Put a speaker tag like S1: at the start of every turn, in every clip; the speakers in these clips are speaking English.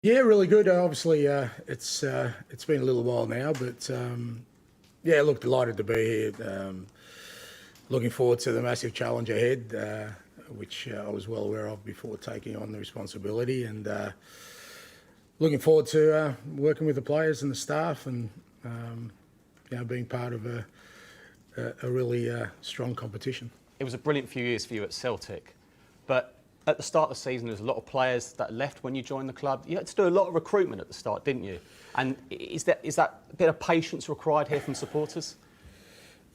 S1: Yeah, really good. Obviously, it's been a little while now, but yeah, look, delighted to be here. Looking forward to the massive challenge ahead, which I was well aware of before taking on the responsibility, and looking forward to working with the players and the staff, and being part of a really strong competition.
S2: It was a brilliant few years for you at Celtic, but at the start of the season, there's a lot of players that left when you joined the club. You had to do a lot of recruitment at the start, didn't you? And is that a bit of patience required here from supporters?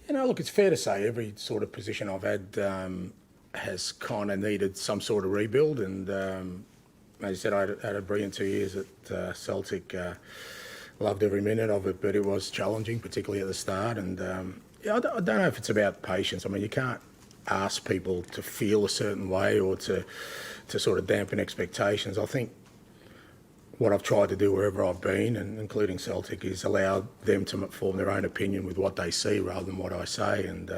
S1: Look, it's fair to say every sort of position I've had has kind of needed some sort of rebuild. And as you said, I had a brilliant 2 years at Celtic. Loved every minute of it, but it was challenging, particularly at the start. And I don't know if it's about patience. I mean, you can't ask people to feel a certain way or to sort of dampen expectations. I think what I've tried to do wherever I've been, and including Celtic, is allow them to form their own opinion with what they see rather than what I say. And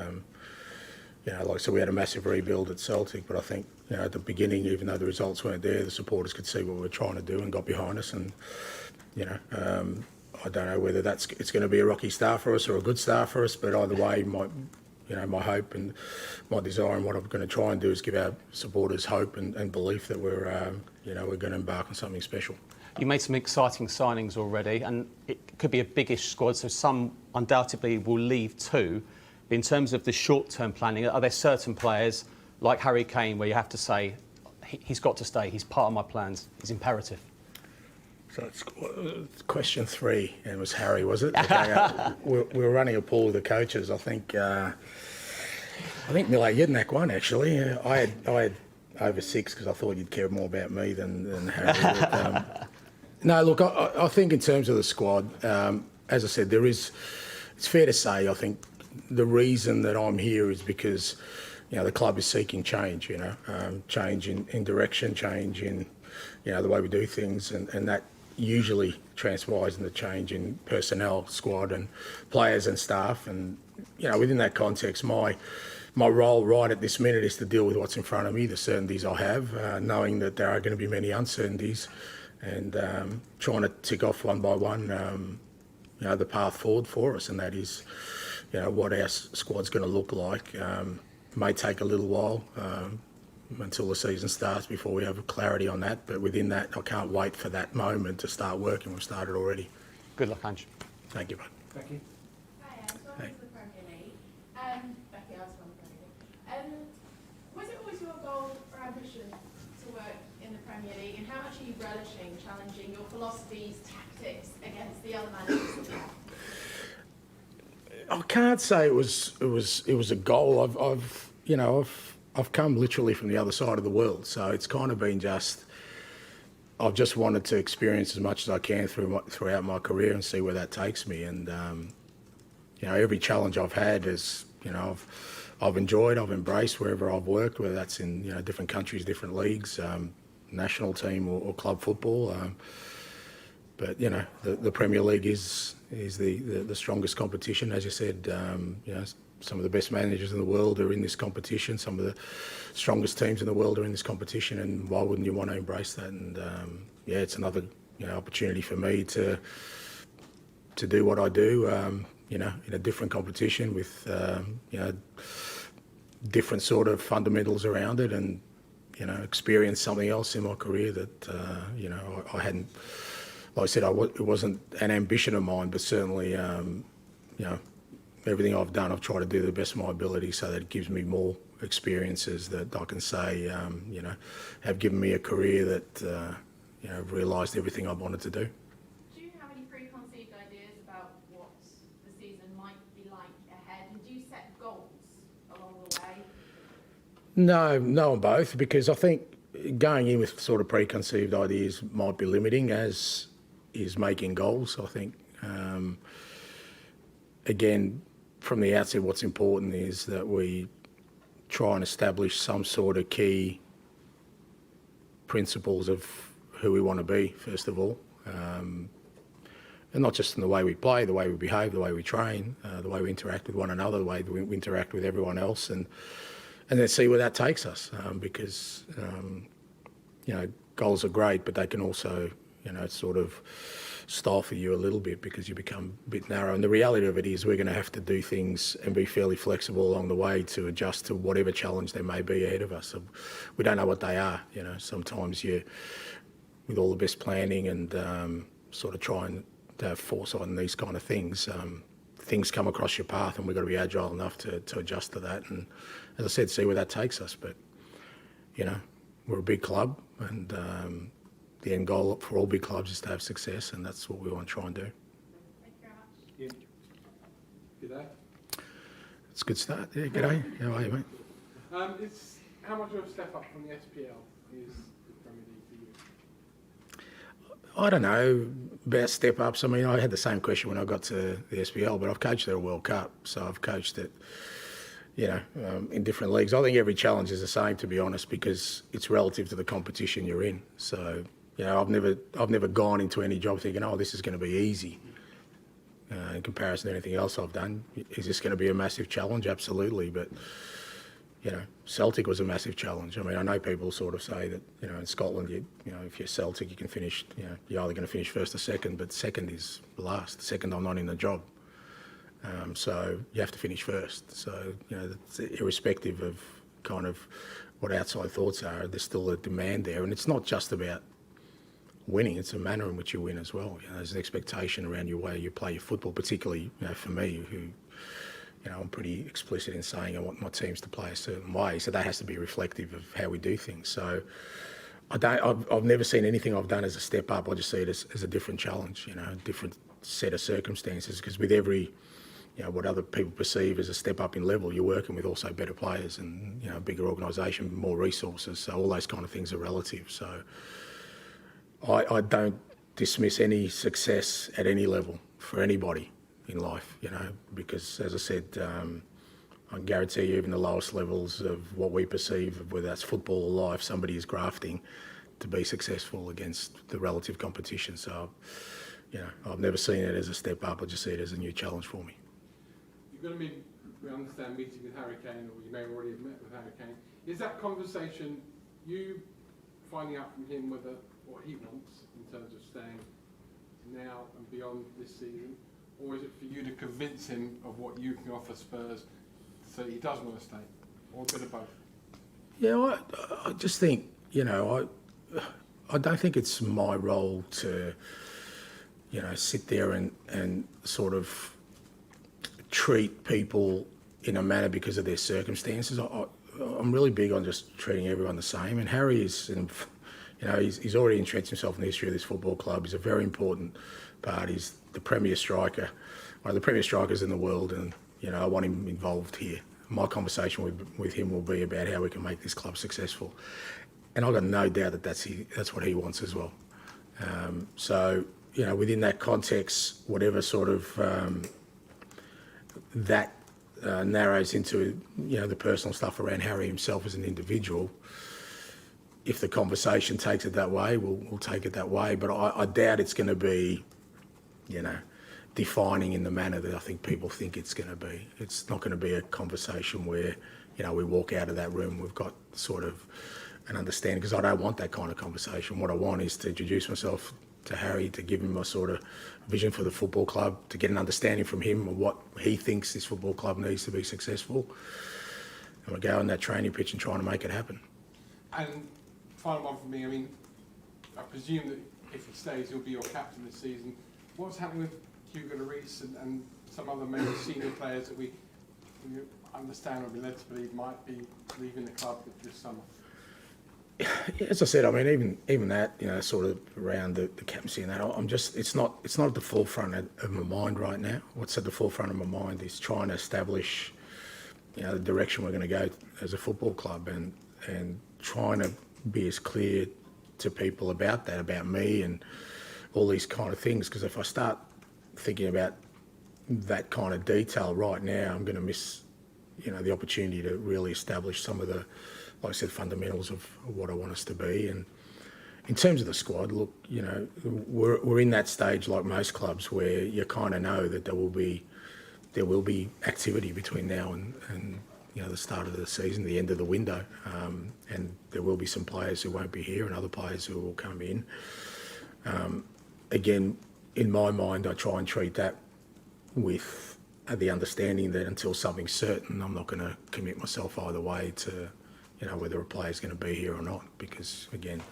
S1: like I said, we had a massive rebuild at Celtic, but I think at the beginning, even though the results weren't there, the supporters could see what we were trying to do and got behind us. And I don't know whether it's going to be a rocky start for us or a good start for us, but either way, my hope and my desire and what I'm going to try and do is give our supporters hope and belief that we're going to embark on something special.
S2: You made some exciting signings already, and it could be a biggish squad, so some undoubtedly will leave too. In terms of the short-term planning, are there certain players like Harry Kane where you have to say, he's got to stay, he's part of my plans, he's imperative?
S1: So it's question 3, and it was Harry, was it? Okay, we were running a pool of the coaches. I think Mile Jedinak won, actually. I had over 6 because I thought you'd care more about me than Harry. But, no, look, I think in terms of the squad, as I said, it's fair to say, I think the reason that I'm here is because, the club is seeking change, change in direction, change in, the way we do things, and that usually transpires in the change in personnel, squad and players and staff. And, within that context, my role right at this minute is to deal with what's in front of me, the certainties I have, knowing that there are going to be many uncertainties, and trying to tick off one by one, the path forward for us. And that is, what our squad's going to look like. May take a little while until the season starts before we have clarity on that. But within that, I can't wait for that moment to start working. We've started already.
S2: Good luck, Ange.
S1: Thank you, bud.
S3: Thank you. Hi, Ange. Welcome to the Premier League. Becky, I was from the Premier League. Was it always your goal or ambition to work in the Premier League? And how much are you relishing challenging your philosophies, tactics against the other managers in the club?
S1: I can't say it was a goal. I've come literally from the other side of the world, so it's kind of been I've just wanted to experience as much as I can throughout my career and see where that takes me. And every challenge I've had is I've enjoyed, I've embraced wherever I've worked, whether that's in different countries, different leagues, national team or club football. But the Premier League is the strongest competition, as you said. Some of the best managers in the world are in this competition. Some of the strongest teams in the world are in this competition, and why wouldn't you want to embrace that? And it's another opportunity for me to do what I do, in a different competition with different sort of fundamentals around it, and experience something else in my career that I hadn't. Like I said, it wasn't an ambition of mine, but certainly, everything I've done, I've tried to do the best of my ability so that it gives me more experiences that I can say, have given me a career that, I've realised everything I wanted to do.
S3: Do you have any preconceived ideas about what the season might be like ahead? And do you set goals along the way?
S1: No on both, because I think going in with sort of preconceived ideas might be limiting, as is making goals. I think, again, from the outset, what's important is that we try and establish some sort of key principles of who we want to be, first of all. And not just in the way we play, the way we behave, the way we train, the way we interact with one another, the way we interact with everyone else, and then see where that takes us. Because, goals are great, but they can also, sort of stifle you a little bit because you become a bit narrow. And the reality of it is we're going to have to do things and be fairly flexible along the way to adjust to whatever challenge there may be ahead of us. So we don't know what they are. Sometimes with all the best planning and sort of trying to have foresight in these kind of things, things come across your path, and we've got to be agile enough to adjust to that. And as I said, see where that takes us. But, we're a big club, and the end goal for all big clubs is to have success, and that's what we want to try and do.
S3: Thank you very much.
S4: Yeah. G'day.
S1: It's a good start. Yeah, g'day. How are you, mate?
S4: It's how much of a step up from the SPL is the Premier League for you?
S1: I don't know about step ups. I mean, I had the same question when I got to the SPL, but I've coached at a World Cup, so I've coached it, in different leagues. I think every challenge is the same, to be honest, because it's relative to the competition you're in. So, I've never gone into any job thinking, oh, this is going to be easy. In comparison to anything else I've done, is this going to be a massive challenge? Absolutely, but Celtic was a massive challenge. I mean, I know people sort of say that in Scotland, if you're Celtic, you can finish. You're either going to finish first or second, but second is last. Second, I'm not in the job. So you have to finish first. So that's irrespective of kind of what outside thoughts are, there's still a demand there, and it's not just about winning, it's a manner in which you win as well. There's an expectation around your way you play your football, particularly for me, who I'm pretty explicit in saying I want my teams to play a certain way, so that has to be reflective of how we do things. So I've never seen anything I've done as a step up. I just see it as a different challenge, a different set of circumstances, because with every what other people perceive as a step up in level, you're working with also better players and a bigger organisation, more resources, so all those kind of things are relative. So I don't dismiss any success at any level for anybody in life, because as I said, I can guarantee you even the lowest levels of what we perceive, whether that's football or life, somebody is grafting to be successful against the relative competition. So, I've never seen it as a step up. I just see it as a new challenge for me.
S4: You're going to be, we understand, meeting with Harry Kane, or you may already have met with Harry Kane. Is that conversation you finding out from him what he wants in terms of staying now and beyond this season? Or is it for you to convince him of what you can offer Spurs so he does want to stay? Or a bit of both?
S1: Yeah, I just think, I don't think it's my role to, sit there and sort of treat people in a manner because of their circumstances. I'm really big on just treating everyone the same. And Harry is, he's already entrenched himself in the history of this football club. He's a very important part. He's the premier striker, one of the premier strikers in the world, and I want him involved here. My conversation with him will be about how we can make this club successful, and I've got no doubt that that's what he wants as well. So within that context, whatever sort of that narrows into the personal stuff around Harry himself as an individual. If the conversation takes it that way, we'll take it that way. But I doubt it's going to be, defining in the manner that I think people think it's going to be. It's not going to be a conversation where, we walk out of that room, we've got sort of an understanding, because I don't want that kind of conversation. What I want is to introduce myself to Harry, to give him a sort of vision for the football club, to get an understanding from him of what he thinks this football club needs to be successful. And we go on that training pitch and trying to make it happen.
S4: And final one for me, I presume that if he stays, he'll be your captain this season. What's happening with Hugo Lloris and some other maybe senior players that we understand or be led to believe might be leaving the club this summer?
S1: As I said, I mean, even that, sort of around the captaincy and that, it's not at the forefront of my mind right now. What's at the forefront of my mind is trying to establish, the direction we're going to go as a football club, and trying to be as clear to people about that, about me and all these kind of things. Because if I start thinking about that kind of detail right now, I'm going to miss, the opportunity to really establish some of the, like I said, fundamentals of what I want us to be. And in terms of the squad, look, we're in that stage like most clubs where you kind of know that there will be activity between now and the start of the season, the end of the window, and there will be some players who won't be here and other players who will come in. Again, in my mind, I try and treat that with the understanding that until something's certain, I'm not going to commit myself either way to, whether a player's going to be here or not, because again,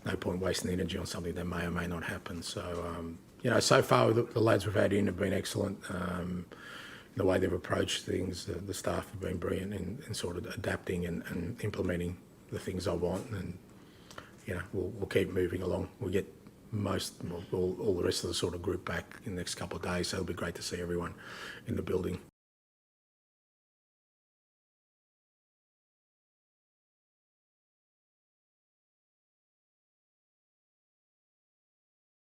S1: no point wasting energy on something that may or may not happen. So, so far the lads we've had in have been excellent. The way they've approached things, the staff have been brilliant in sort of adapting and implementing the things I want, and we'll keep moving along. We'll get all the rest of the sort of group back in the next couple of days, so it'll be great to see everyone in the building